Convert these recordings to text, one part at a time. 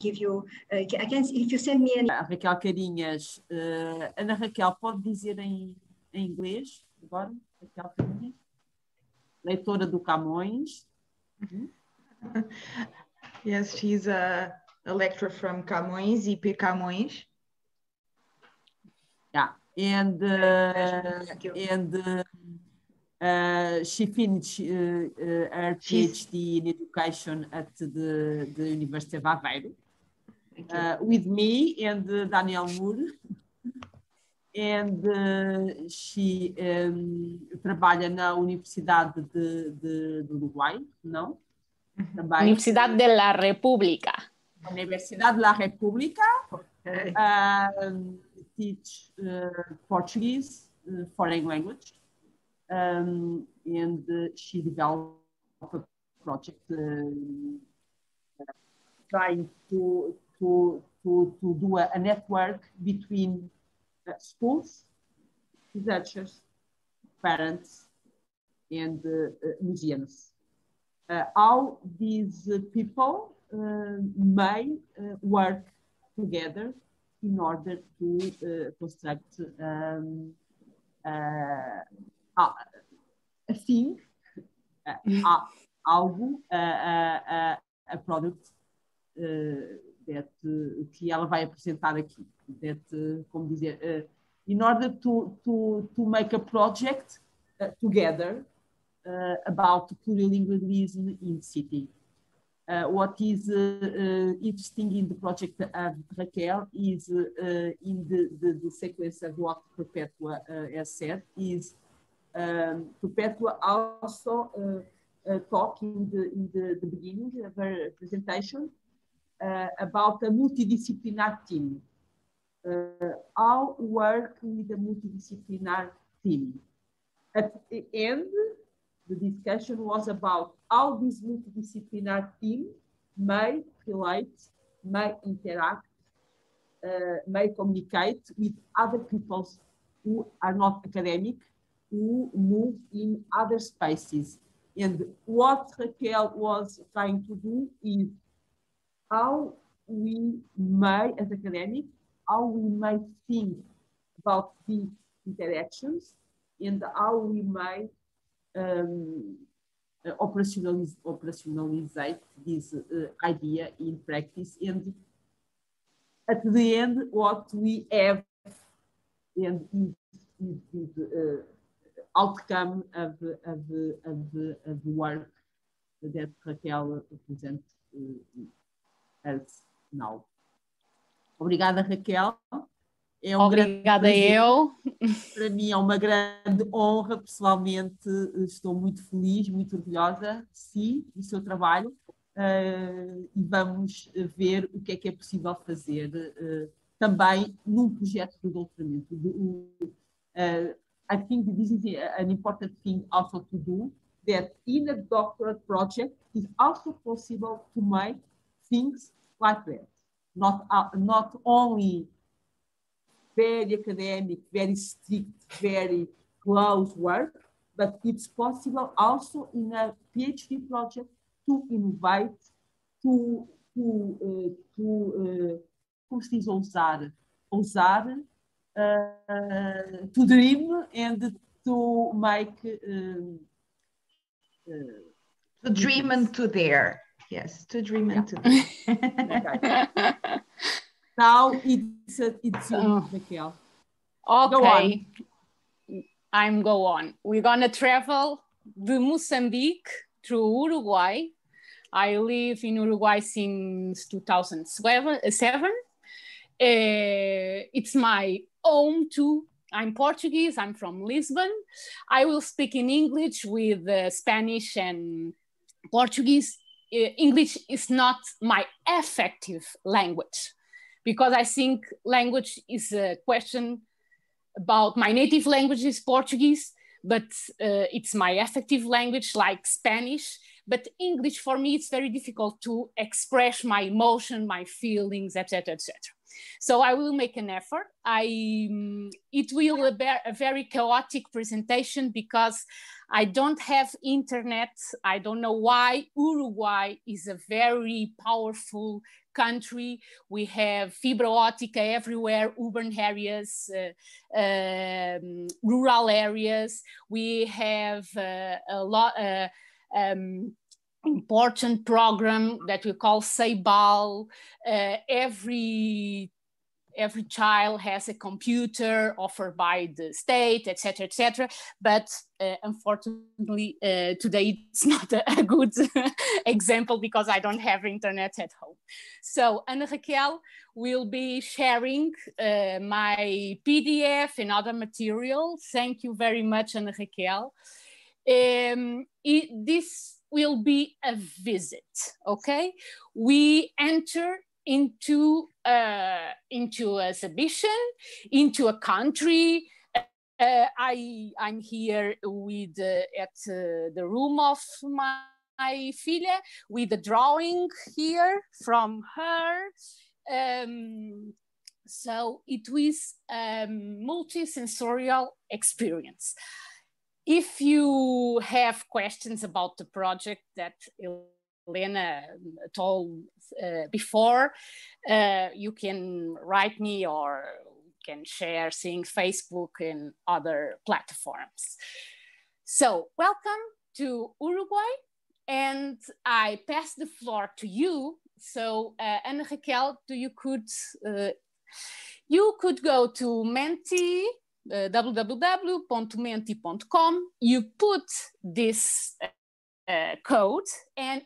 give you, I can, if you send me an... Raquel Carinhas, Ana Raquel, pode dizer em inglês agora? Raquel Carinhas, leitora do Camões. Yes, she's a lecturer from Camões, IP Camões. Yeah, and she finished her PhD in education at the University of Aveiro with me and Daniel Moore. And she trabalha na Universidad do Uruguay, não? Também. Universidad de la República. Universidad de la República. Okay. Teach Portuguese, foreign language. And she developed a project trying to do a network between schools, researchers, parents, and museums. How these people may work together in order to construct a thing, algo, a product que ela vai apresentar aqui. Como dizer, in order to make a project together about plurilingualism in city. What is interesting in the project of Raquel is in the sequence of what Perpetua has said is Perpetua also talked in the beginning of her presentation about a multidisciplinary team. How work with a multidisciplinary team. At the end, the discussion was about how this multidisciplinary team may relate, may interact, may communicate with other people who are not academic, who move in other spaces. And what Raquel was trying to do is how we may, as academics, how we may think about these interactions and how we may operationalize this idea in practice. And at the end, what we have and is the outcome of the work that Raquel presents us now. Obrigada, Raquel. Obrigada eu. Para mim é uma grande honra, pessoalmente estou muito feliz, muito orgulhosa de si, do seu trabalho, e vamos ver o que é possível fazer também num projeto de doutoramento. I think this is an important thing also to do, that in a doctorate project it's also possible to make things like that. Not only very academic, very strict, very close work, but it's possible also in a PhD project to invite, como se diz ousar, to dream and to make... to dream and to dare. Yes, to dream and to dare. Okay. Now it's Raquel. Okay, I'm go on. We're gonna travel to Mozambique through Uruguay. I live in Uruguay since 2007. It's my home too. I'm Portuguese, I'm from Lisbon. I will speak in English with Spanish and Portuguese. English is not my effective language, because I think language is a question about my native language is Portuguese, but it's my effective language like Spanish. But English for me, it's very difficult to express my emotion, my feelings, etc., etc. So I will make an effort. It will be a very chaotic presentation because I don't have internet. I don't know why. Uruguay is a very powerful country. We have fibra óptica everywhere, urban areas, rural areas. We have a lot important program that we call Ceibal. Every child has a computer offered by the state, etc., etc. But unfortunately, today it's not a good example because I don't have internet at home. So Ana Raquel will be sharing my PDF and other material. Thank you very much, Ana Raquel. This will be a visit, okay? We enter into exhibition, into a country. I'm here with at the room of my filha with the drawing here from her. So it was a multisensorial experience. If you have questions about the project that Elena told before, you can write me or can share things Facebook and other platforms. So welcome to Uruguay, and I pass the floor to you. So Ana Raquel, you could go to Menti, www.menti.com. You put this code and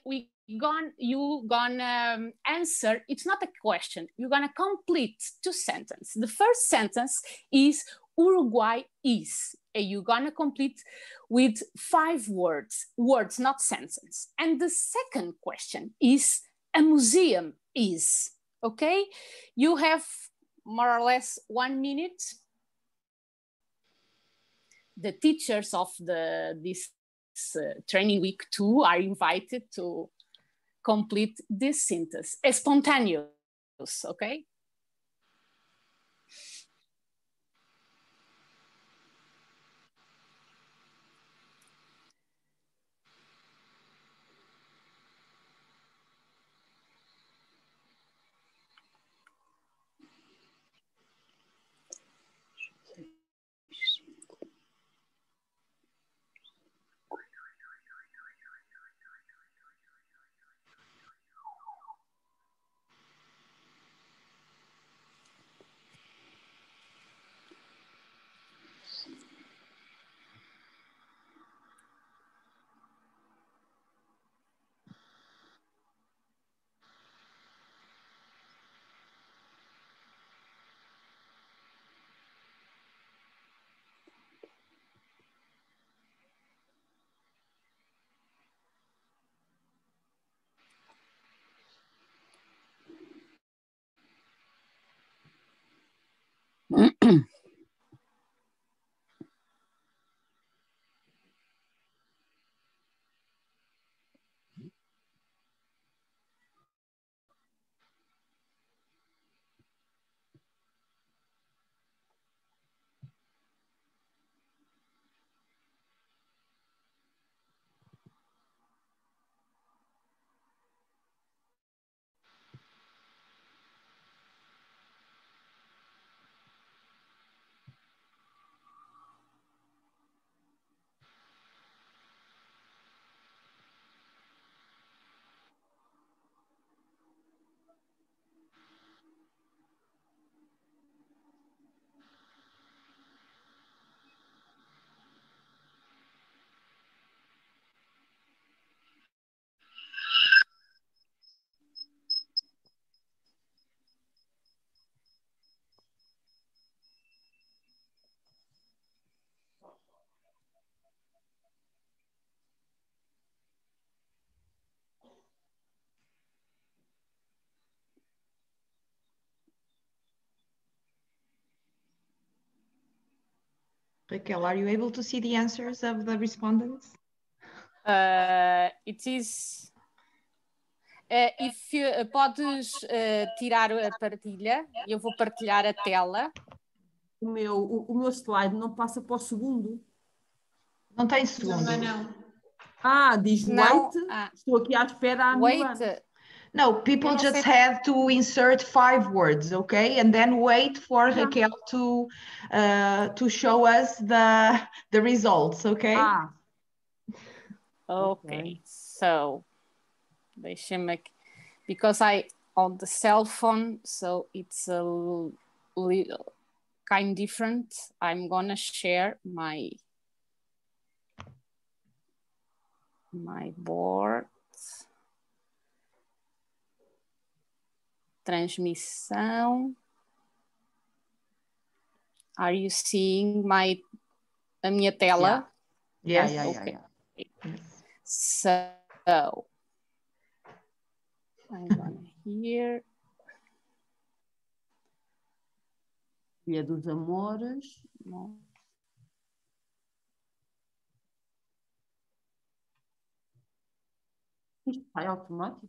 you're gonna answer. It's not a question. You're gonna complete 2 sentences. The first sentence is Uruguay is, and you're gonna complete with 5 words, not sentences. And the second question is a museum is, okay? You have more or less 1 minute. The teachers of this training week 2 are invited to complete this sentence. Spontaneous, okay? Raquel, are you able to see the answers of the respondents? It is... podes tirar a partilha, eu vou partilhar a tela. O meu slide não passa para o segundo. Não tem segundo. Não. Ah, diz wait. Estou aqui à espera há 1000 anos. No, people just have to insert 5 words, okay, and then wait for Raquel to show us the results, okay? Ah. Okay. So because I on the cell phone, so it's a little kind different. I'm gonna share my board. Transmissão. Are you seeing a minha tela? Yeah. Yes. Yeah. Okay. Yes. So I'm gonna here. Dia dos Amores. No. Isto vai automático.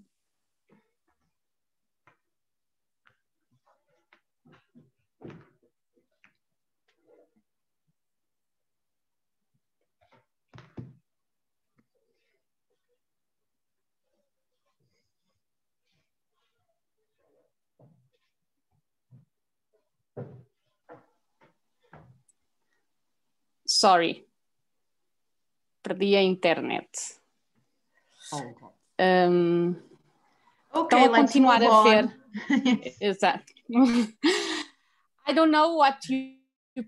Sorry. Perdi a internet. Oh, God. Okay, estão a continuar a ver. Yes. Exato. I don't know what you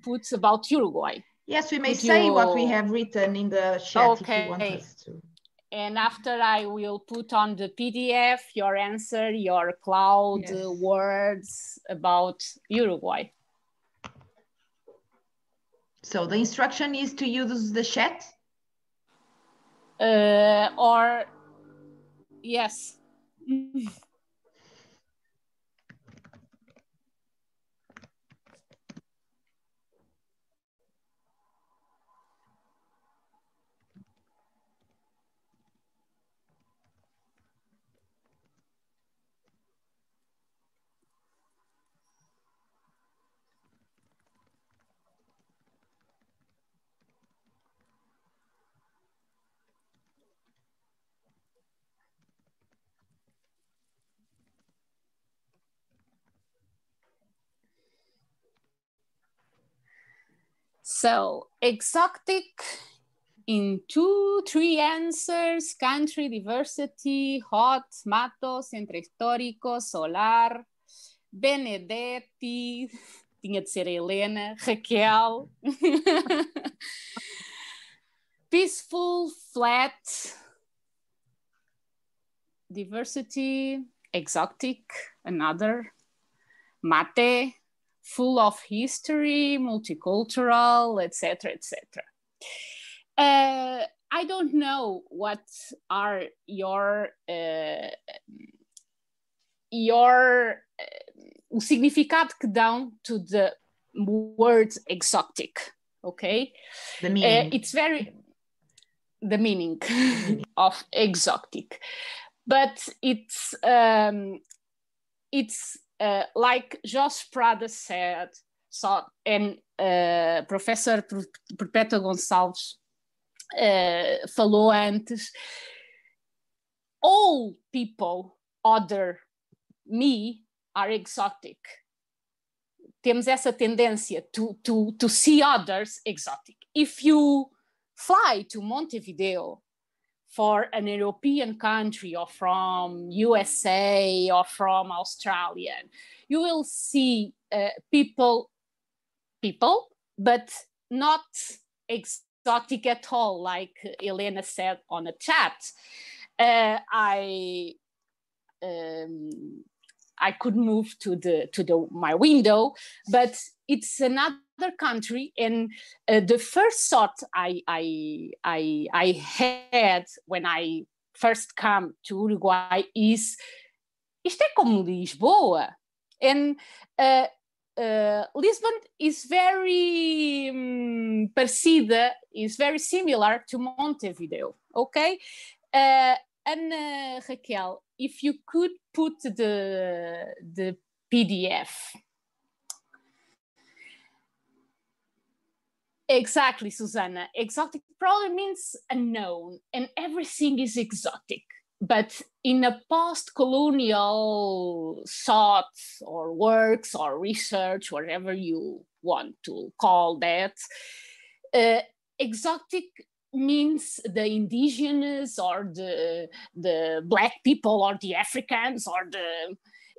put about Uruguay. Yes, we may say what we have written in the chat if you want us to. And after I will put on the PDF your answer, your cloud words about Uruguay. So the instruction is to use the chat? Or yes. So exotic in 2-3 answers: country, diversity, hot, matos, centro histórico, solar, Benedetti, tinha de ser a Helena, Raquel, peaceful, flat, diversity, exotic, another, mate, full of history, multicultural, etc., etc. I don't know what are o significado que dão to the word exotic, okay? The meaning. It's the meaning of exotic, but it's like Josh Prada said, and Professor Perpétua Gonçalves falou antes, all people other me are exotic. Temos essa tendência to see others exotic. If you fly to Montevideo for an European country or from USA or from Australia, you will see people, but not exotic at all, like Elena said on a chat. I could move to my window, but it's another country, and the first thought I had when I first come to Uruguay is, isto é como Lisboa, and Lisbon is very parecida, is very similar to Montevideo, okay? And Raquel, if you could put the PDF. Exactly, Susanna. Exotic probably means unknown, and everything is exotic. but in a post-colonial thoughts or works or research, whatever you want to call that, exotic means the indigenous or the Black people or the Africans or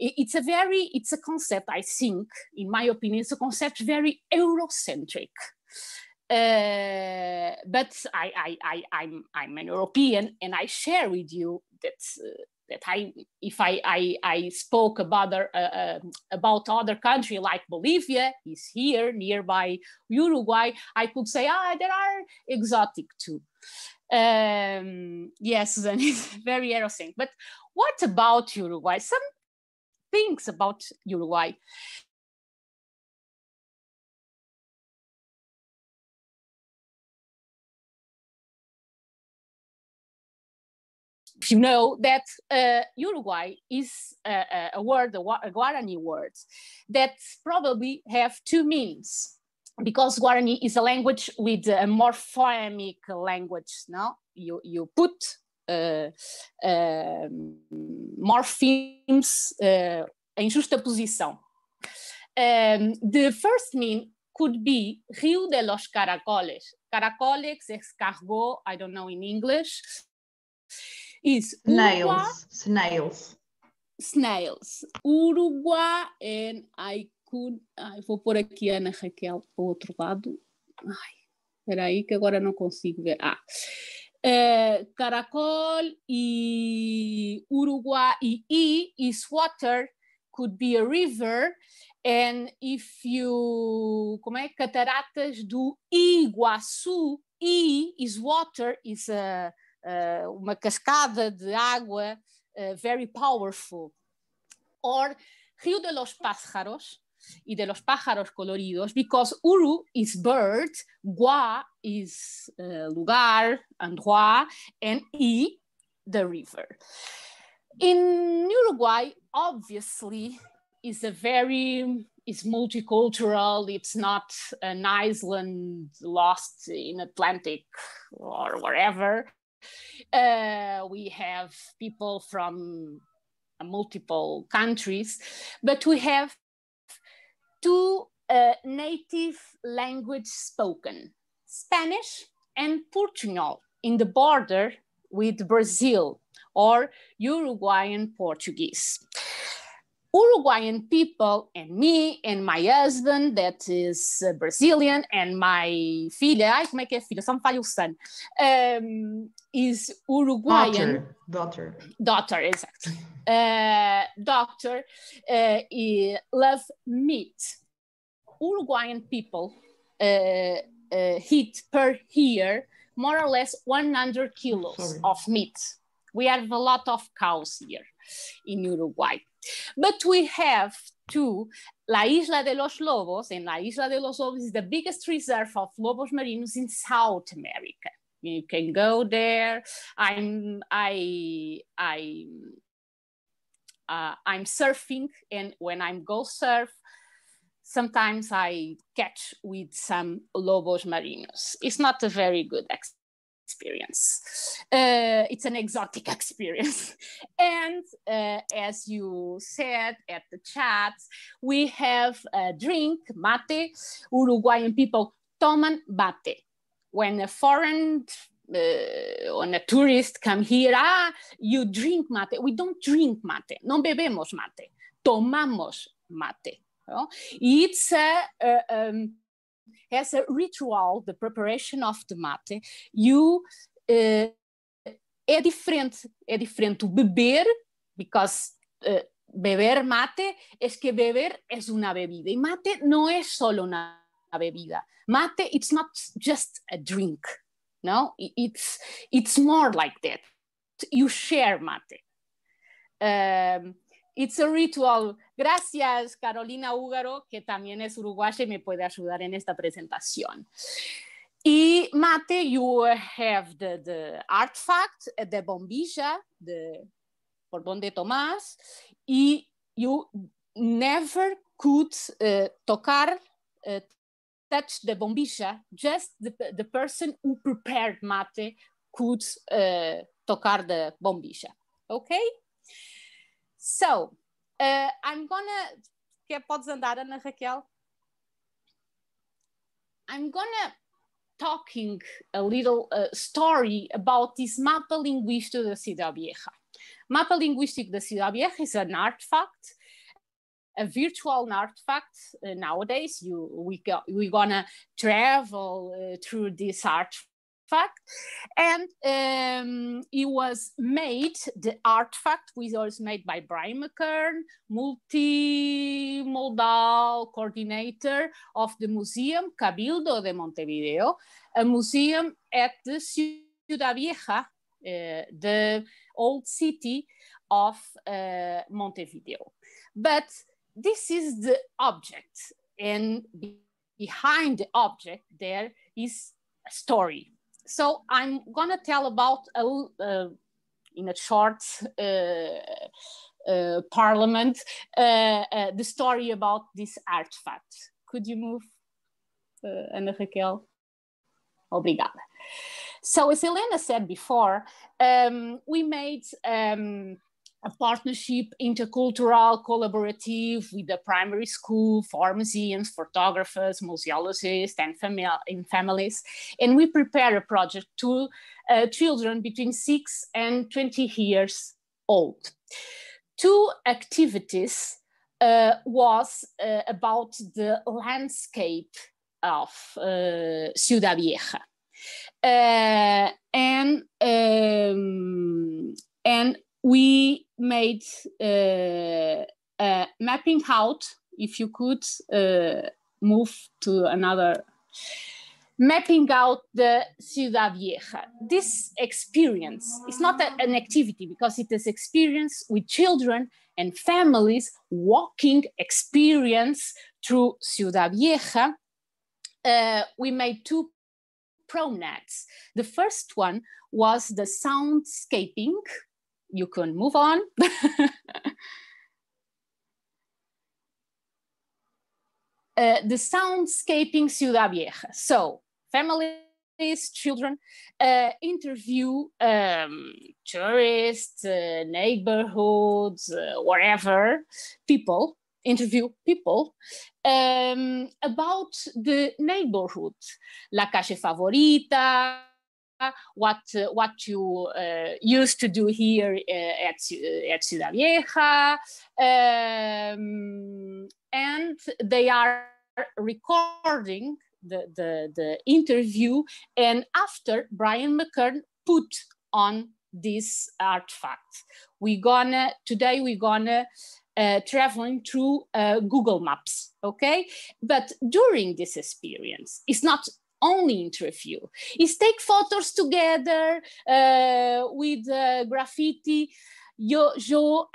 it's a concept, I think, in my opinion, it's a concept very Eurocentric. But I'm an European, and I share with you that if I spoke about other country like Bolivia is here nearby Uruguay, I could say there are exotic too. Yes, Susan, it's very Eurocentric. But what about Uruguay? Some things about Uruguay. You know that Uruguay is a Guarani word that probably have two meanings, because Guarani is a language with a morphemic language. No, you put morphemes em justaposição. The first meaning could be Rio de los Caracoles. Caracoles, escargot, I don't know in English. Is snails. Uruguay, and vou pôr aqui a Ana Raquel para o outro lado. Espera aí que agora não consigo ver. Caracol e Uruguay e is water, could be a river, and if you, cataratas do Iguaçu, is water, is uma cascada de água very powerful. Or Rio de los Pájaros y de los pájaros coloridos, because Uru is bird, Gua is lugar, endroit, and the river. In Uruguay, obviously, is multicultural. It's not an island lost in Atlantic or wherever. We have people from multiple countries, but we have two native language spoken, Spanish and Portuguese, in the border with Brazil, or Uruguayan Portuguese. Uruguayan people and me and my husband that is Brazilian and my filha, como é que é filha? Só me falha o son. Is Uruguayan. Daughter, exactly. Doctor love meat. Uruguayan people eat per year more or less 100 kilos of meat. We have a lot of cows here in Uruguay. But we have too, La Isla de los Lobos, and La Isla de los Lobos is the biggest reserve of lobos marinos in South America. You can go there. I'm surfing, and when I go surf, sometimes I catch with some lobos marinos. It's not a very good experience. It's an exotic experience. And as you said at the chat, we have a drink, mate. Uruguayan people toman mate. When a foreign when a tourist come here, you drink mate. We don't drink mate. No bebemos mate. Tomamos mate. No? It's has a ritual, the preparation of the mate. You é diferente o beber, because beber mate es que beber es una bebida. Y mate no es solo una bebida. Mate, it's not just a drink. No, it's more like that. You share mate. It's a ritual. Gracias, Carolina Úgaro, que también es uruguaya y me puede ayudar en esta presentación. Y mate, you have the artifact, the bombilla, the borbón de Tomás, y you never could touch the bombilla. Just the person who prepared mate could tocar the bombilla. Okay? So, I'm gonna... Podes andar, Ana Raquel? I'm gonna talking a little story about this mapa lingüístico da CiudadVieja. Mapa lingüístico da CiudadVieja is an artifact, a virtual artifact. Nowadays, we're gonna travel through this artifact. And it was made, the artifact was made by Brian McKern, multimodal coordinator of the museum Cabildo de Montevideo, a museum at the CiudadVieja, the old city of Montevideo. But this is the object, and behind the object there is a story. So I'm gonna tell about, in a short parliament, the story about this artifact. Could you move, Ana Raquel? Obrigada. So as Helena said before, we made a partnership, intercultural, collaborative with the primary school, for museums, photographers, museologists, and families. And we prepare a project to children between 6 and 20 years old. 2 activities was about the landscape of CiudadVieja. And we made mapping out, if you could move to another, mapping out the CiudadVieja. This experience is not an activity because it is experience with children and families, walking experience through CiudadVieja. We made 2 promenades. The first one was the soundscaping. You can move on. The soundscaping CiudadVieja. So families, children, interview tourists, neighborhoods, wherever, people, interview people about the neighborhood, la calle favorita, what you used to do here at CiudadVieja, and they are recording the interview, and after Brian McKern put on this artifact. Today we're gonna traveling through Google Maps, okay? But during this experience, it's not only interview, it's take photos together with graffiti, yo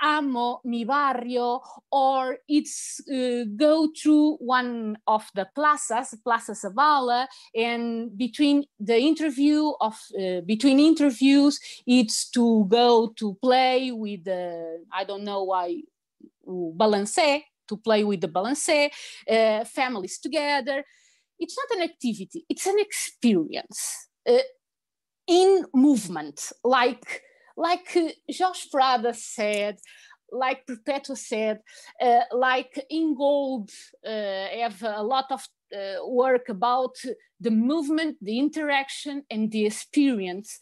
amo mi barrio, or it's go through one of the plazas, Plaza Zavala, and between interviews, it's to go to play with the, I don't know why, balancé, to play with the balancé, families together. It's not an activity, it's an experience in movement, like Josh Prada said, like Perpetua said, like Ingold have a lot of work about the movement, the interaction, and the experience.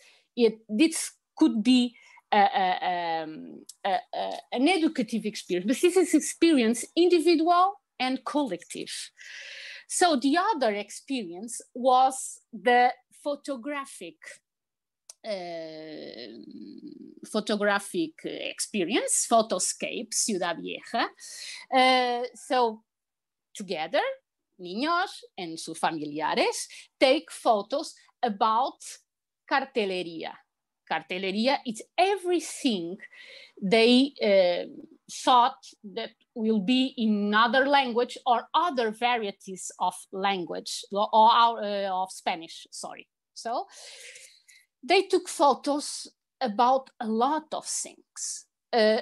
This could be an educative experience, but this is experience individual and collective. So the other experience was the photographic experience, Photoscape, CiudadVieja. So together, niños and sus familiares take photos about cartelería. Cartelería is everything they thought that will be in another language or other varieties of language or of Spanish, sorry. So they took photos about a lot of things,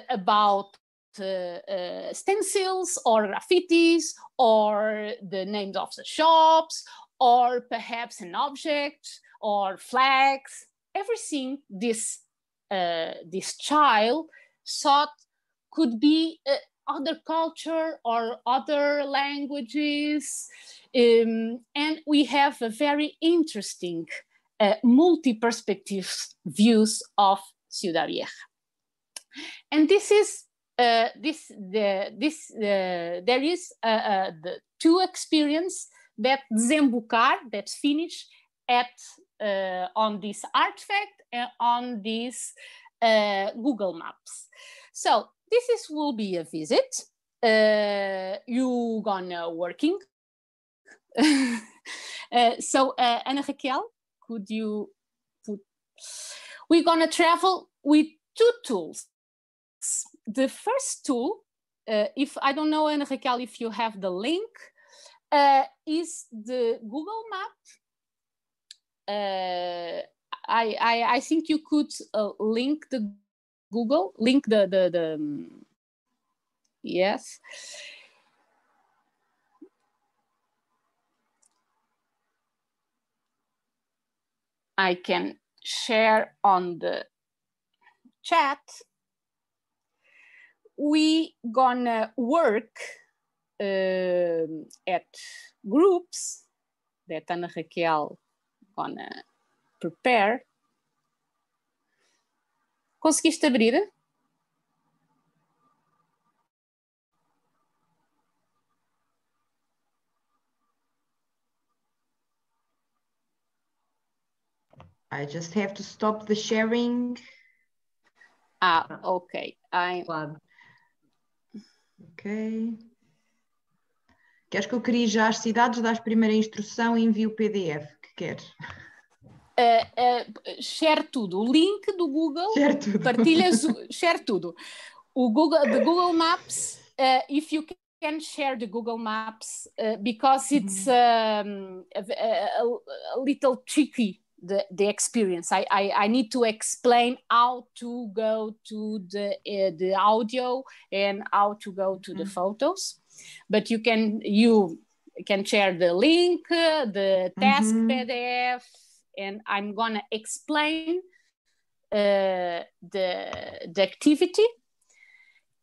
about stencils or graffitis or the names of the shops or perhaps an object or flags, everything this this child thought could be other culture or other languages. And we have a very interesting multi-perspective views of CiudadVieja. And this is there is the two experience that desembocar, that finish at on this artifact and on this Google Maps. So this will be a visit. You gonna working. So Ana Raquel, could you put? We're gonna travel with two tools. The first tool, if I don't know, Ana Raquel, if you have the link, is the Google Map. I think you could link the Google, link the yes. I can share on the chat. We gonna work at groups that Ana Raquel gonna prepare. Conseguiste abrir? I just have to stop the sharing. Ah, ok. Ok. Queres que eu crie já as cidades, das primeira instrução e envie o PDF que queres? Share tudo. O link do Google. Share tudo. Partilhas, share tudo. O Google, the Google Maps, if you can share the Google Maps, because it's a little tricky, the experience. I need to explain how to go to the audio and how to go to the photos. But you can share the link, the task PDF, and I'm gonna explain the activity.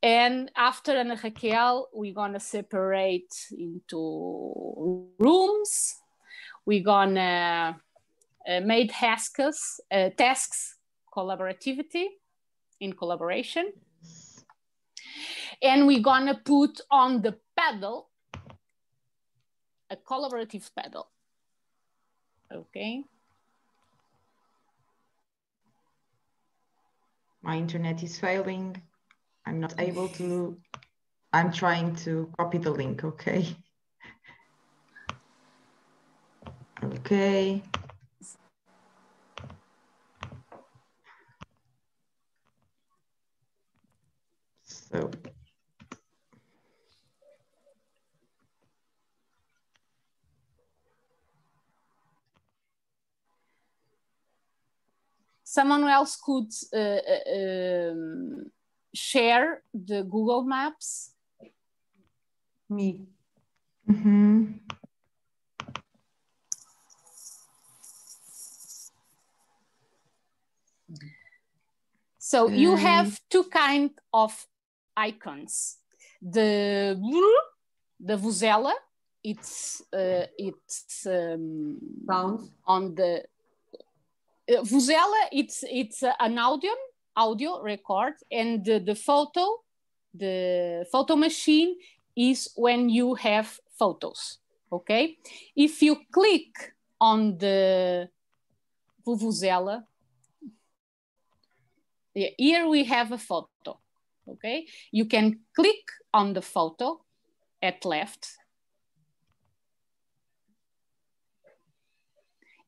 And after Ana Raquel, we're gonna separate into rooms. We're gonna make tasks, in collaboration. And we're gonna put on the paddle a collaborative paddle. Okay. My internet is failing. I'm not able to. I'm trying to copy the link, okay? Okay. So. Someone else could share the Google Maps. Me. So you have two kinds of icons. The vuvuzela, it's Sounds on the vuvuzela. It's an audio record, and the photo machine is when you have photos. Okay, if you click on the vuvuzela, here we have a photo. Okay, you can click on the photo at left,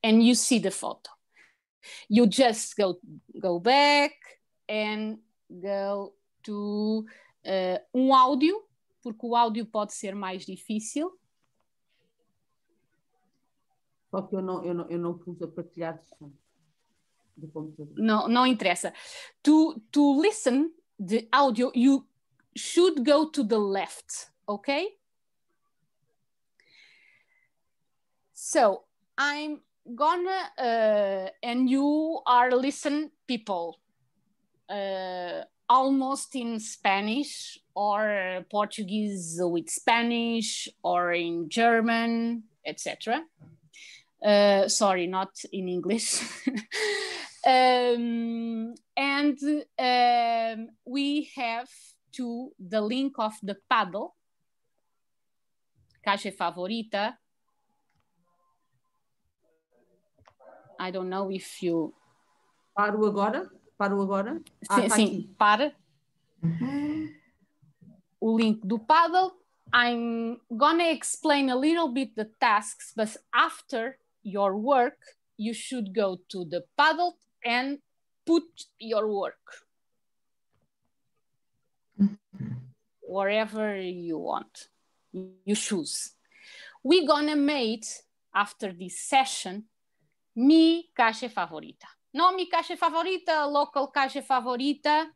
and you see the photo. You just go back and go to áudio, porque o áudio pode ser mais difícil. Só que eu não pus a partilhar de som do computador. Não interessa. To listen the audio, you should go to the left, okay? So I'm gonna, and you are listen people. almost in Spanish or Portuguese with Spanish or in German, etc. Sorry, not in English. We have the link of the paddle, caixa favorita. I don't know if you... Paro agora? Sim, tá sim, aqui. para. O link do paddle. I'm gonna explain a little bit the tasks, but after your work, you should go to the paddle and put your work wherever you want. You choose. We're gonna make, after this session, mi caixa favorita. No mi caixa favorita, local caixa favorita,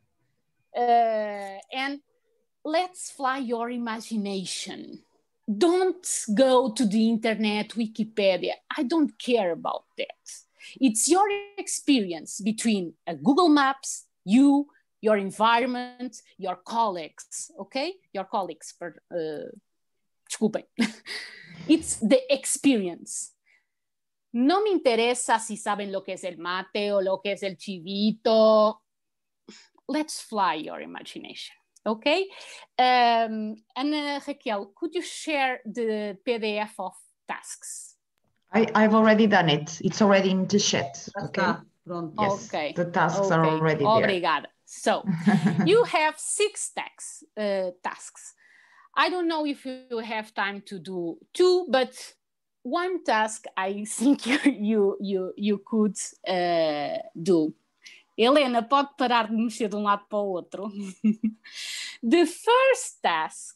and let's fly your imagination. Don't go to the internet, Wikipedia. I don't care about that. It's your experience between Google Maps, you, your environment, your colleagues, okay? Your colleagues, desculpem. It's the experience. No me interesa si saben lo que es el mate o lo que es el chivito. Let's fly your imagination, okay? And Raquel, could you share the PDF of tasks? I've already done it. It's already in the chat, okay? Pronto. Yes, okay. the tasks are already there. Obrigada. So, you have 6 tasks. I don't know if you have time to do 2, but one task I think you could do. Helena, pode parar de mexer de lado para o outro. The first task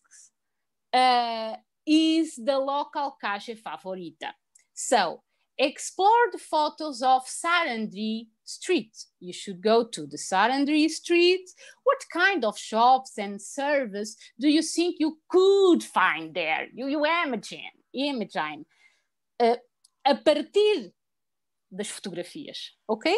is the local caixa favorita. So, explore the photos of Sarandí Street. You should go to the Sarandí Street. What kind of shops and service do you think you could find there? You imagine. A partir das fotografias, okay?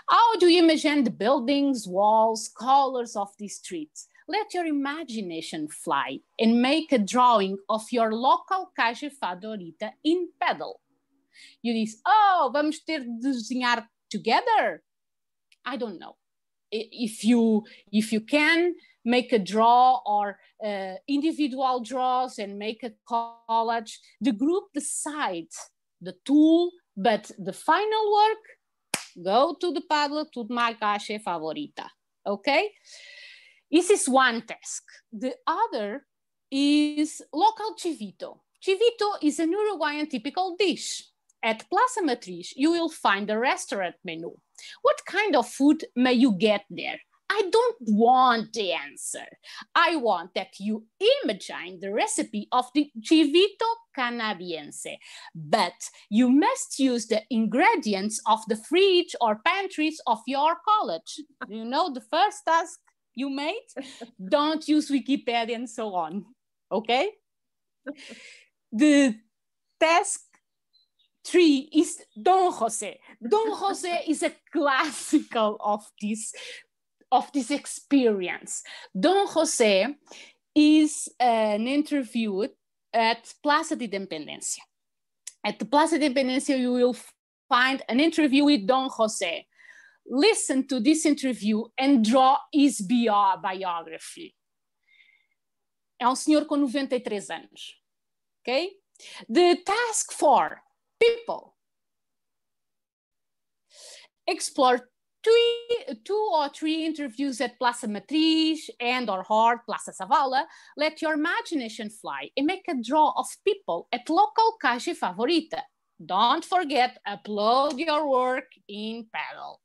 How do you imagine the buildings, walls, colors of these streets? Let your imagination fly and make a drawing of your local caixa favorita in pencil. You diz, oh, vamos ter de desenhar together? I don't know. If you can make a draw or individual draws and make a collage, the group decides the tool, but the final work, go to the Padlet, to my caixa favorita, okay? This is one task. The other is local chivito. Chivito is an Uruguayan typical dish. At Plaza Matriz, you will find a restaurant menu. What kind of food may you get there? I don't want the answer. I want that you imagine the recipe of the chivito canadiense, but you must use the ingredients of the fridge or pantries of your college. You know the first task you made? Don't use Wikipedia and so on, okay? The task 3 is Don Jose. Don Jose is a classical of this experience. Don Jose is an interview at Plaza de Independencia. At the Plaza de Independencia, you will find an interview with Don Jose. Listen to this interview and draw his biography. É senhor com 93 anos. Okay? The task 4, people. Explore 2 or 3 interviews at Plaza Matriz and or Plaza Zavala. Let your imagination fly and make a draw of people at local caixa favorita. Don't forget, upload your work in Paddle.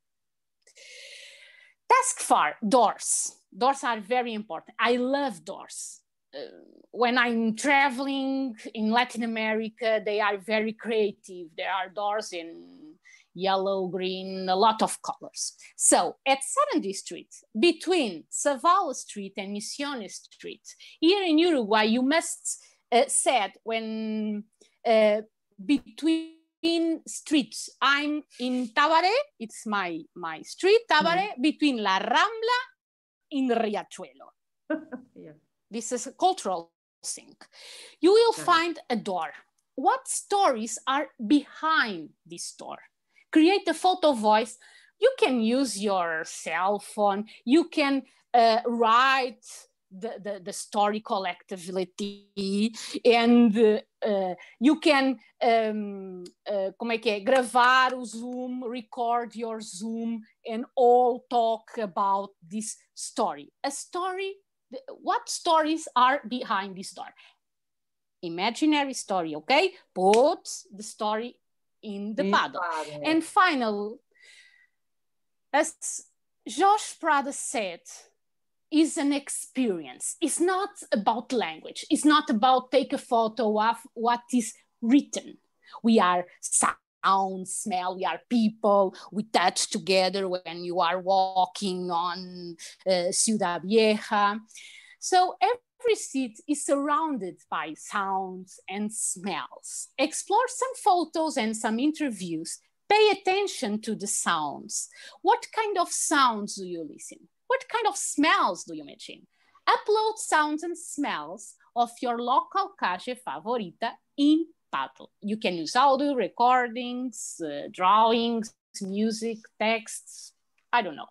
Task 4, doors. Doors are very important. I love doors. When I'm traveling in Latin America, they are very creative. There are doors in yellow, green, a lot of colors. So at Sarandí Street, between Zavala Street and Misiones Street, here in Uruguay, you must set when between between streets. I'm in Tabaré, it's my street, Tabaré, between La Rambla and Riachuelo. Yeah. This is a cultural thing. You will find a door. What stories are behind this door? Create a photo voice. You can use your cell phone. You can write the story collectively, and you can gravar o Zoom, record your Zoom, and all talk about this story. A story. What stories are behind this door? Imaginary story, okay? Put the story in the paddle. And finally, as Jorge Prada said, is an experience. It's not about language. It's not about take a photo of what is written. We are sound, smell, we are people, we touch together when you are walking on CiudadVieja. So every seat is surrounded by sounds and smells. Explore some photos and some interviews. Pay attention to the sounds. What kind of sounds do you listen? What kind of smells do you imagine? Upload sounds and smells of your local calle favorita in Paddle. You can use audio recordings, drawings, music, texts, I don't know.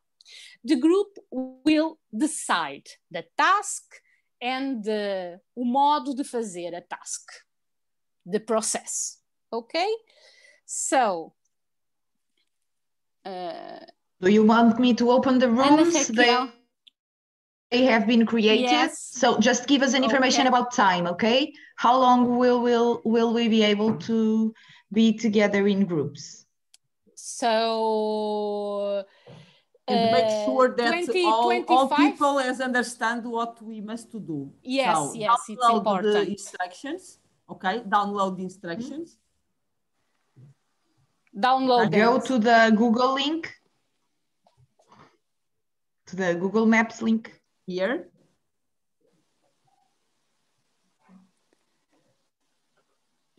The group will decide the task and o modo de fazer a task, the process, okay? So, do you want me to open the rooms? They have been created. Yes. So just give us an information about time, okay? How long will we be able to be together in groups? So and make sure that all people understand what we must to do. Yes, so yes, it's important. The instructions, okay? Download the instructions. Download Go to the Google link, to the Google Maps link. Here.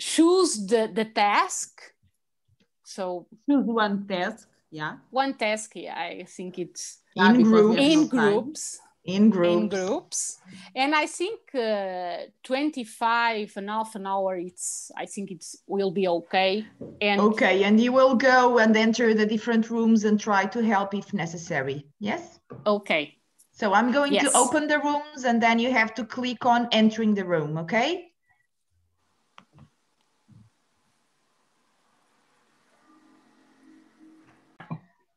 Choose the task. So choose one task, yeah. One task, yeah, I think it's in groups. In groups. And I think 25 and half an hour, I think it will be okay. And okay, and you will go and enter the different rooms and try to help if necessary, yes? Okay. So I'm going to open the rooms and then you have to click on entering the room, okay?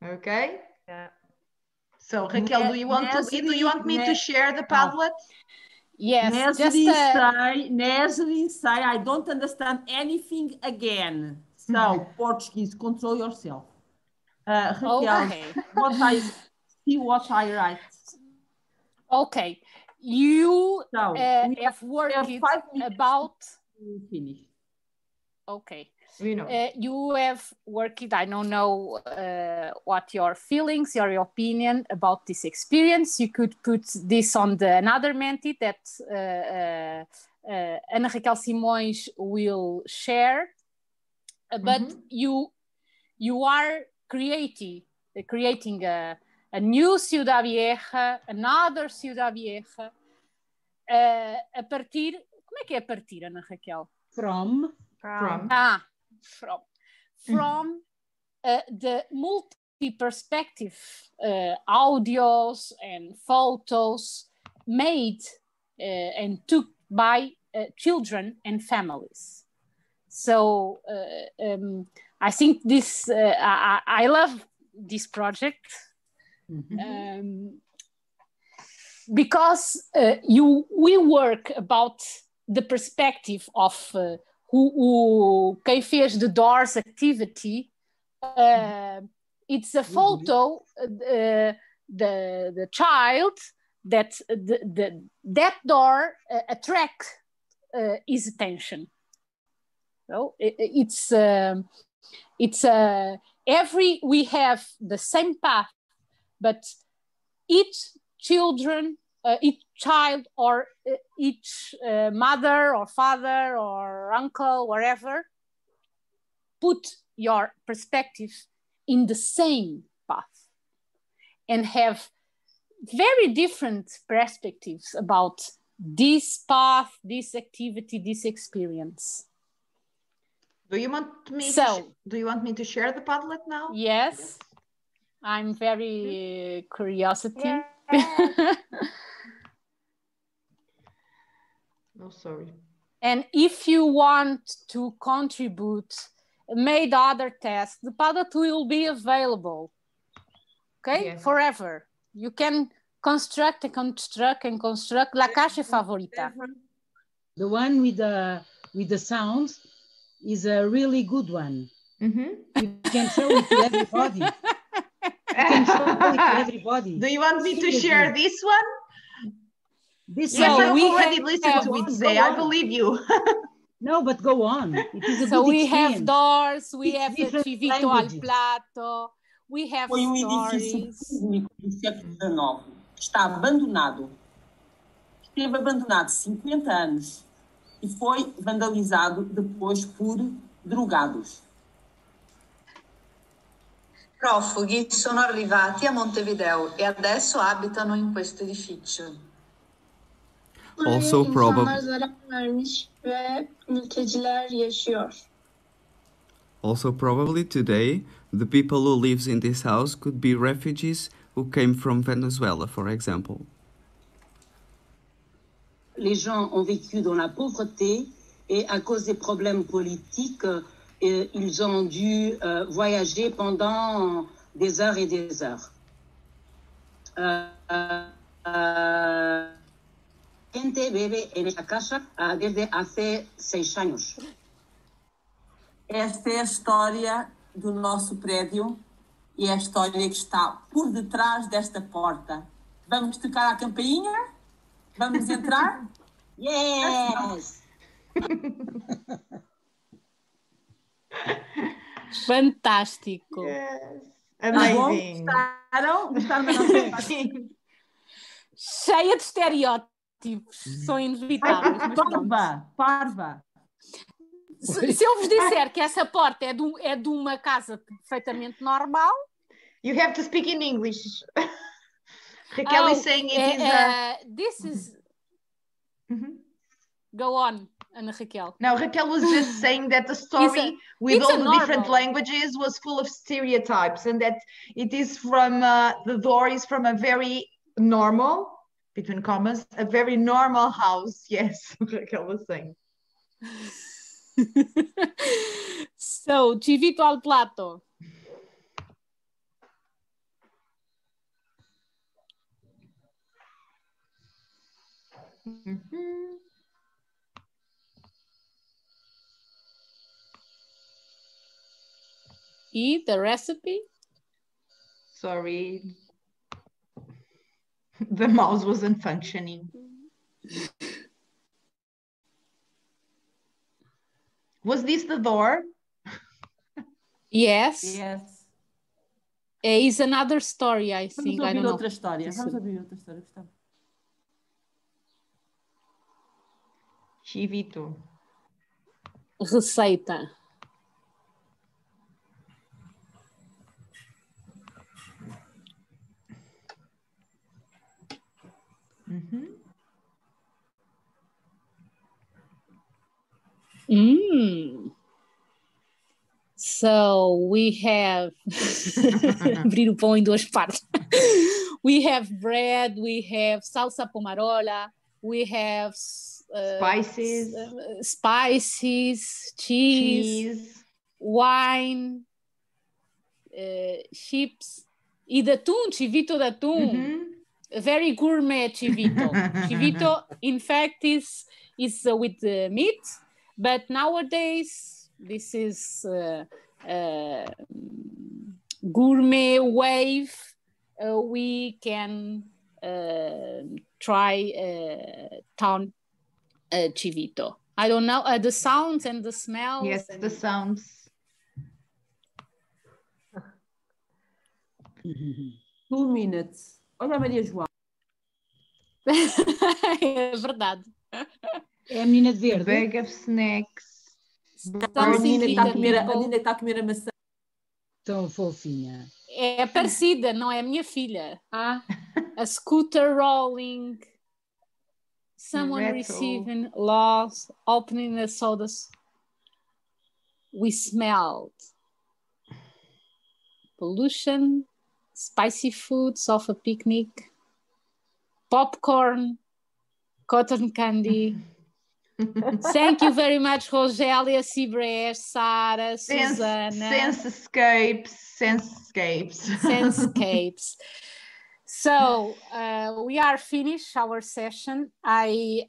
Okay. Yeah. So Raquel, do you want me to share the Padlet? Yes. Nesri say, I don't understand anything again. So Portuguese, control yourself. Raquel, okay. what I write. Okay. You have worked about... Finish. Okay. We know. You have worked, I don't know what your feelings, your opinion about this experience. You could put this on another Menti that Ana Raquel Simões will share. But you are creating a new CiudadVieja, another CiudadVieja, a partir... Como é que é a partir, Ana Raquel? From the multi-perspective audios and photos made and took by children and families. So I think this, I love this project because we work about the perspective of quem fez the doors activity. It's a photo, the child that that door attract his attention. So we have the same path, but each child or each mother or father or uncle, wherever, put your perspective in the same path and have very different perspectives about this path, this activity, this experience. Do you want me to share the Padlet now? Yes. I'm very curiosity. Oh, sorry. And if you want to contribute, made other tests, the Padlet will be available, okay? Yes. Forever. You can construct and construct and construct. La caixa favorita. The one with the sound is a really good one. You can show it to everybody. You can show it to everybody. Do you want me to share this one? This yes, I've already listened to it today. I believe you. No, but go on. It is a so good we experience. have doors, we have the Civito al Plato, we have stories. Público do século XIX. Está abandonado. Esteve abandonado 50 anos e foi vandalizado depois por drogados. Profughi sono arrivati a Montevideo e adesso abitano in questo edificio. Also probably today, the people who live in this house could be refugees who came from Venezuela, for example. Les gens ont vécu dans la pauvreté et à cause des problèmes politiques, ils ont dû voyager pendant des heures et des heures. Gente vive en esta casa desde hace 6 años. Esta é a história do nosso prédio e é a história que está por detrás desta porta. Vamos tocar a campainha? Vamos entrar? Yes! Fantástico! Yes. Amazing! Gostaram? Gostaram da nossa parte? Cheia de estereótipos, são inevitáveis. Parva! Se eu vos disser que essa porta é de uma casa perfeitamente normal... You have to speak in English. Raquel is saying it is... This is... Go on, Ana Raquel. No, Raquel was just saying that the story with all the different languages was full of stereotypes and that it is from... the door is from a very normal, between commas, a very normal house. Yes, Raquel was saying. So, Civito al Plato. Eat the recipe. Sorry. The mouse wasn't functioning. Was this the door? Yes. Yes. It's another story, I think. Vamos I don't know. outra história. Vamos ouvir outra história. Gustavo. Civito. Receita. So we have abrir o pão em duas partes. We have bread, we have salsa pomarola, we have spices, cheese, wine, chips, e de atum, chivito de atum. Very gourmet chivito. Chivito, in fact, is with meat, but nowadays this is gourmet wave. We can try town chivito. I don't know the sounds and the smells. Yes, the sounds. 2 minutes. Olha a Maria João. É verdade. É a menina de verde. Bag of snacks. Tão A menina está a simpática, comer a maçã. Tão fofinha. É parecida, não é a minha filha. Ah, A scooter rolling, someone Retro. receiving loss, opening the sodas. We smelled pollution, spicy foods of a picnic, popcorn, cotton candy. Thank you very much, Rogélia, Cibres, Sara, Susana. Sensescapes. So we are finished our session. I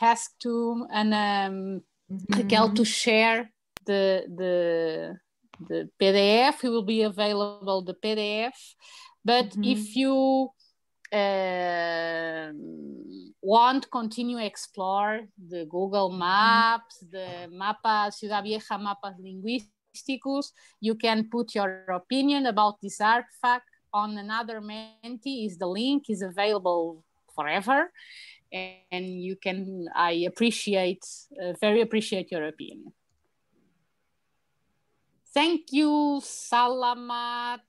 asked to Raquel to share the PDF. It will be available, the PDF. But if you want to continue explore the Google Maps, the mapas, CiudadVieja mapas lingüísticos, you can put your opinion about this artifact on another Menti. The link is available forever, and you can. I very appreciate your opinion. Thank you, Salamat.